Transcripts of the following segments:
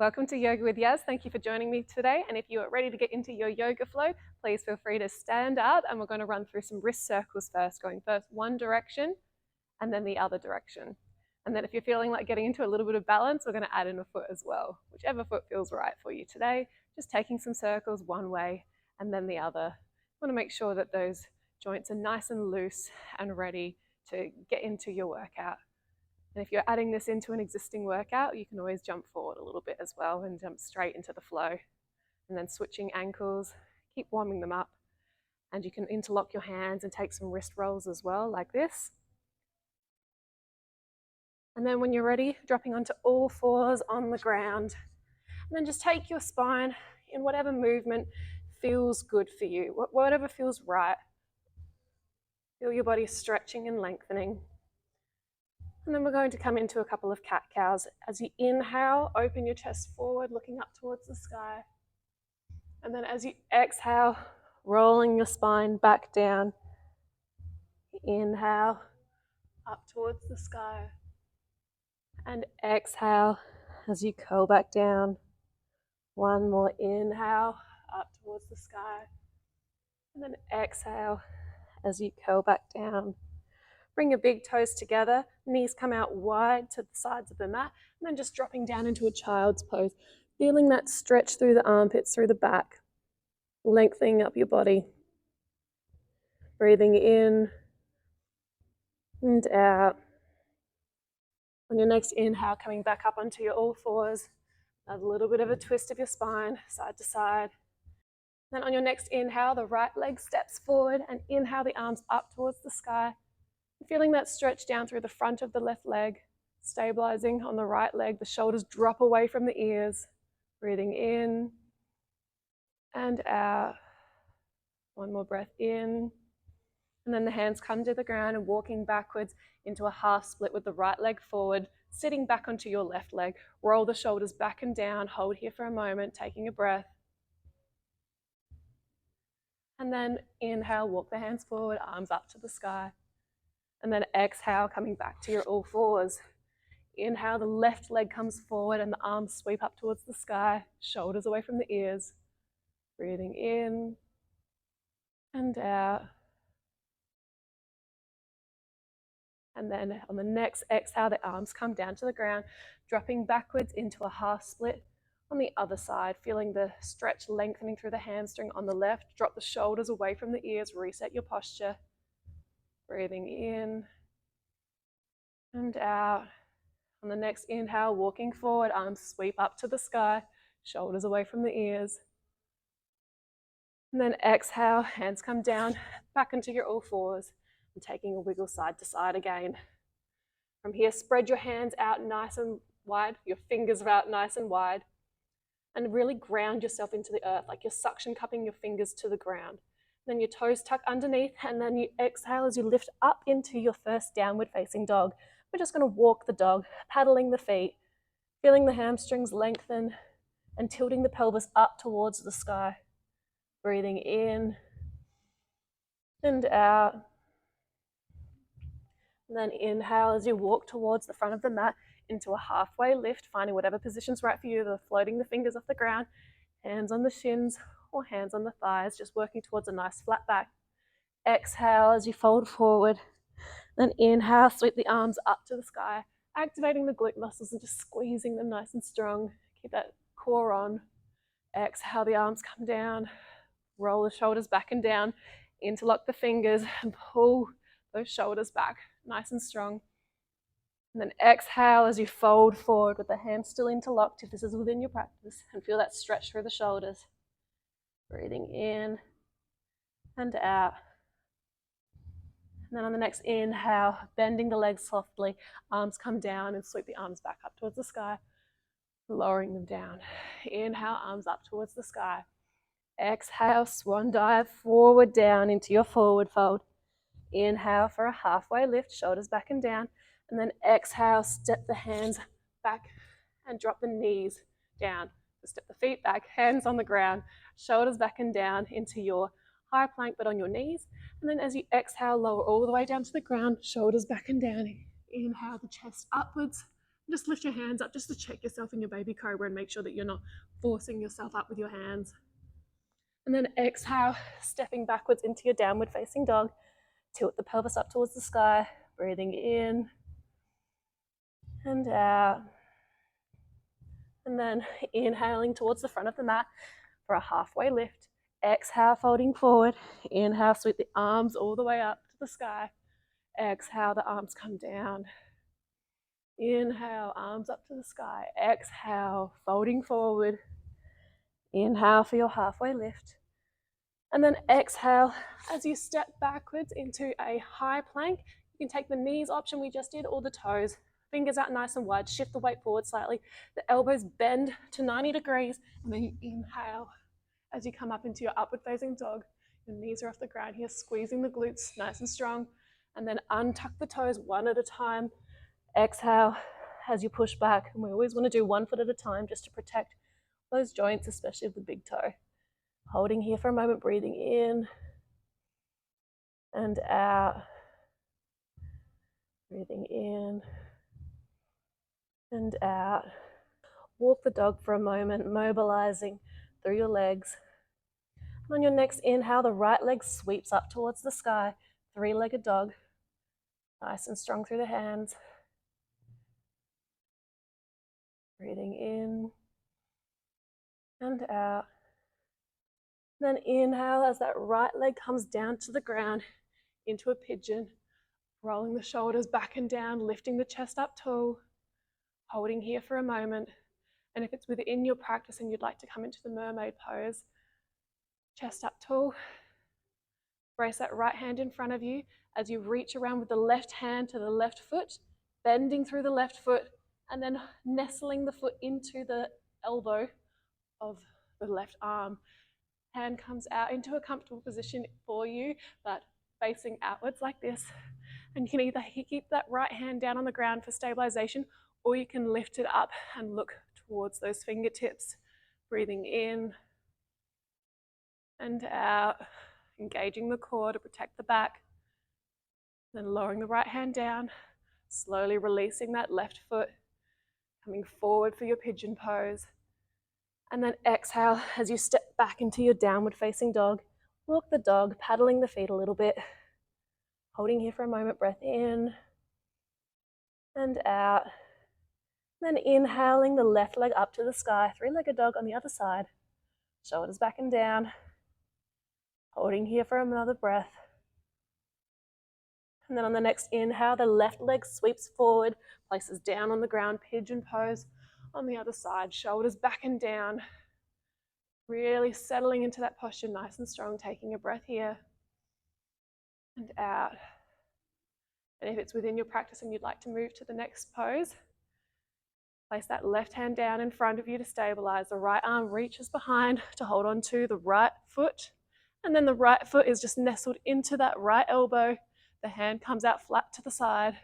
Welcome to Yoga with Yas. Thank you for joining me today. And if you are ready to get into your yoga flow, please feel free to stand up and we're going to run through some wrist circles first, going first one direction and then the other direction. And then if you're feeling like getting into a little bit of balance, we're going to add in a foot as well, whichever foot feels right for you today. Just taking some circles one way and then the other. You want to make sure that those joints are nice and loose and ready to get into your workout. And if you're adding this into an existing workout, you can always jump forward a little bit as well and jump straight into the flow. And then switching ankles, keep warming them up. And you can interlock your hands and take some wrist rolls as well, like this. And then when you're ready, dropping onto all fours on the ground. And then just take your spine in whatever movement feels good for you, whatever feels right. Feel your body stretching and lengthening. And then we're going to come into a couple of cat-cows. As you inhale, open your chest forward, looking up towards the sky. And then as you exhale, rolling your spine back down. Inhale, up towards the sky. And exhale as you curl back down. One more inhale, up towards the sky. And then exhale as you curl back down. Bring your big toes together, knees come out wide to the sides of the mat, and then just dropping down into a child's pose. Feeling that stretch through the armpits, through the back, lengthening up your body. Breathing in and out. On your next inhale, coming back up onto your all fours, a little bit of a twist of your spine, side to side. Then on your next inhale, the right leg steps forward and inhale the arms up towards the sky. Feeling that stretch down through the front of the left leg, stabilizing on the right leg, the shoulders drop away from the ears. Breathing in and out. One more breath in. And then the hands come to the ground and walking backwards into a half split with the right leg forward, sitting back onto your left leg. Roll the shoulders back and down. Hold here for a moment, taking a breath. And then inhale, walk the hands forward, arms up to the sky. And then exhale, coming back to your all fours. Inhale, the left leg comes forward and the arms sweep up towards the sky, shoulders away from the ears. Breathing in and out. And then on the next exhale, the arms come down to the ground, dropping backwards into a half split on the other side, feeling the stretch lengthening through the hamstring on the left. Drop the shoulders away from the ears, reset your posture. Breathing in and out. On the next inhale, walking forward, arms sweep up to the sky, shoulders away from the ears. And then exhale, hands come down, back into your all fours, and taking a wiggle side to side again. From here, spread your hands out nice and wide, your fingers are out nice and wide, and really ground yourself into the earth, like you're suction cupping your fingers to the ground. Then your toes tuck underneath, and then you exhale as you lift up into your first downward facing dog. We're just going to walk the dog, paddling the feet, feeling the hamstrings lengthen, and tilting the pelvis up towards the sky. Breathing in and out. And then inhale as you walk towards the front of the mat into a halfway lift, finding whatever position's right for you, floating the fingers off the ground, hands on the shins or hands on the thighs, just working towards a nice flat back. Exhale as you fold forward. Then inhale, sweep the arms up to the sky, activating the glute muscles and just squeezing them nice and strong. Keep that core on. Exhale, the arms come down. Roll the shoulders back and down. Interlock the fingers and pull those shoulders back, nice and strong. And then exhale as you fold forward with the hands still interlocked if this is within your practice, and feel that stretch through the shoulders. Breathing in and out. And then on the next inhale, bending the legs softly, arms come down and sweep the arms back up towards the sky, lowering them down. Inhale, arms up towards the sky. Exhale, swan dive forward down into your forward fold. Inhale for a halfway lift, shoulders back and down. And then exhale, step the hands back and drop the knees down. So step the feet back, hands on the ground, shoulders back and down into your high plank but on your knees. And then as you exhale, lower all the way down to the ground, shoulders back and down. Inhale the chest upwards, Just lift your hands up just to check yourself in your baby cobra and make sure that you're not forcing yourself up with your hands. And then exhale, stepping backwards into your downward facing dog. Tilt the pelvis up towards the sky, breathing in and out. And then inhaling towards the front of the mat for a halfway lift. Exhale, folding forward. Inhale, sweep the arms all the way up to the sky. Exhale, the arms come down. Inhale, arms up to the sky. Exhale, folding forward. Inhale for your halfway lift. And then exhale as you step backwards into a high plank. You can take the knees option we just did or the toes. Fingers out nice and wide. Shift the weight forward slightly. The elbows bend to 90 degrees. And then you inhale as you come up into your upward facing dog. Your knees are off the ground here, squeezing the glutes nice and strong. And then untuck the toes one at a time. Exhale as you push back. And we always want to do 1 foot at a time just to protect those joints, especially of the big toe. Holding here for a moment, breathing in and out. Breathing in and out. Walk the dog for a moment, mobilizing through your legs. And on your next inhale, the right leg sweeps up towards the sky, 3-legged dog. Nice and strong through the hands. Breathing in and out. Then inhale as that right leg comes down to the ground into a pigeon, rolling the shoulders back and down, lifting the chest up tall, holding here for a moment. And if it's within your practice and you'd like to come into the mermaid pose, chest up tall, brace that right hand in front of you as you reach around with the left hand to the left foot, bending through the left foot, and then nestling the foot into the elbow of the left arm. Hand comes out into a comfortable position for you, but facing outwards like this. And you can either keep that right hand down on the ground for stabilization, or you can lift it up and look towards those fingertips. Breathing in and out, engaging the core to protect the back. Then lowering the right hand down, slowly releasing that left foot, coming forward for your pigeon pose. And then exhale as you step back into your downward facing dog. Walk the dog, paddling the feet a little bit. Holding here for a moment, breath in and out. Then inhaling the left leg up to the sky, 3-legged dog on the other side. Shoulders back and down. Holding here for another breath. And then on the next inhale, the left leg sweeps forward, places down on the ground, pigeon pose. On the other side, shoulders back and down. Really settling into that posture, nice and strong, taking a breath here and out. And if it's within your practice and you'd like to move to the next pose, place that left hand down in front of you to stabilize. The right arm reaches behind to hold on to the right foot. And then the right foot is just nestled into that right elbow. The hand comes out flat to the side.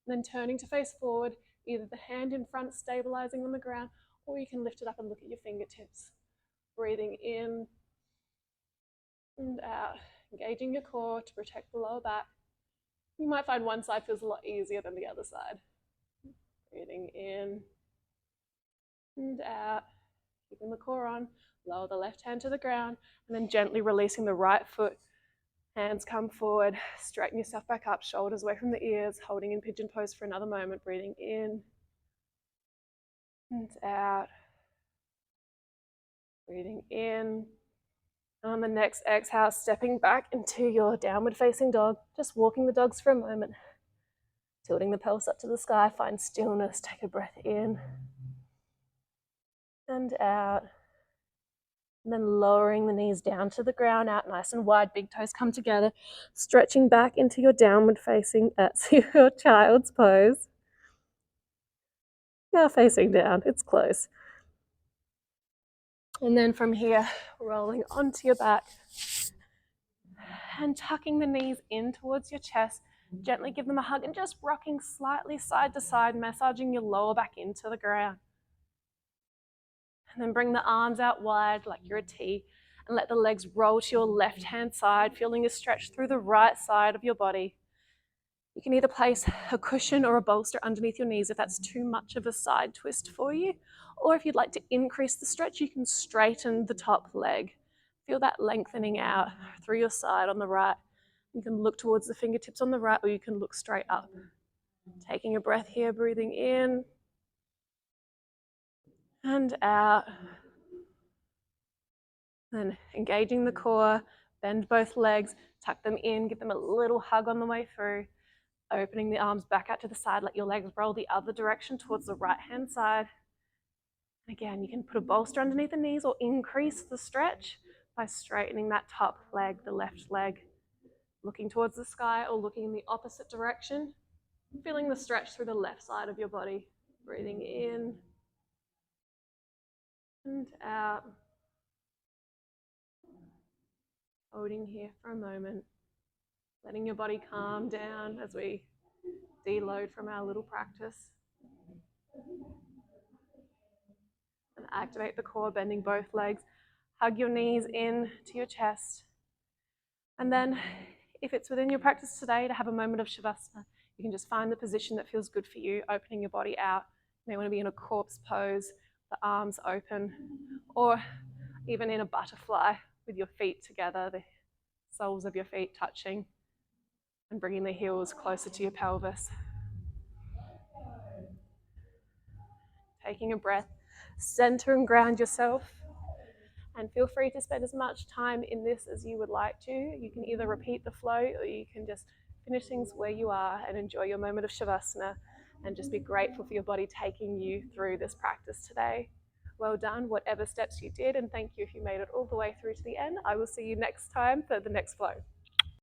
And then turning to face forward, either the hand in front stabilizing on the ground, or you can lift it up and look at your fingertips. Breathing in and out, engaging your core to protect the lower back. You might find one side feels a lot easier than the other side. Breathing in and out, keeping the core on. Lower the left hand to the ground, and then gently releasing the right foot. Hands come forward, straighten yourself back up, shoulders away from the ears, holding in pigeon pose for another moment, breathing in and out. Breathing in. And on the next exhale, stepping back into your downward facing dog, just walking the dogs for a moment. Tilting the pelvis up to the sky, find stillness, take a breath in and out. And then lowering the knees down to the ground, out nice and wide, big toes come together, stretching back into your downward facing, that's your child's pose. Now facing down, it's close. And then from here, rolling onto your back and tucking the knees in towards your chest. Gently give them a hug and just rocking slightly side to side, massaging your lower back into the ground. And then bring the arms out wide like you're a T and let the legs roll to your left hand side, feeling a stretch through the right side of your body. You can either place a cushion or a bolster underneath your knees if that's too much of a side twist for you. Or if you'd like to increase the stretch, you can straighten the top leg. Feel that lengthening out through your side on the right. You can look towards the fingertips on the right, or you can look straight up. Taking a breath here, breathing in and out. Then engaging the core, bend both legs, tuck them in, give them a little hug on the way through. Opening the arms back out to the side, let your legs roll the other direction towards the right-hand side. And again, you can put a bolster underneath the knees or increase the stretch by straightening that top leg, the left leg, looking towards the sky or looking in the opposite direction, feeling the stretch through the left side of your body. Breathing in and out. Holding here for a moment, letting your body calm down as we deload from our little practice. And activate the core, bending both legs. Hug your knees in to your chest. And then if it's within your practice today to have a moment of Shavasana, you can just find the position that feels good for you, opening your body out. You may want to be in a corpse pose, the arms open, or even in a butterfly with your feet together, the soles of your feet touching, and bringing the heels closer to your pelvis. Taking a breath, center and ground yourself, and feel free to spend as much time in this as you would like to. You can either repeat the flow or you can just finish things where you are and enjoy your moment of Shavasana and just be grateful for your body taking you through this practice today. Well done, whatever steps you did, and thank you if you made it all the way through to the end. I will see you next time for the next flow.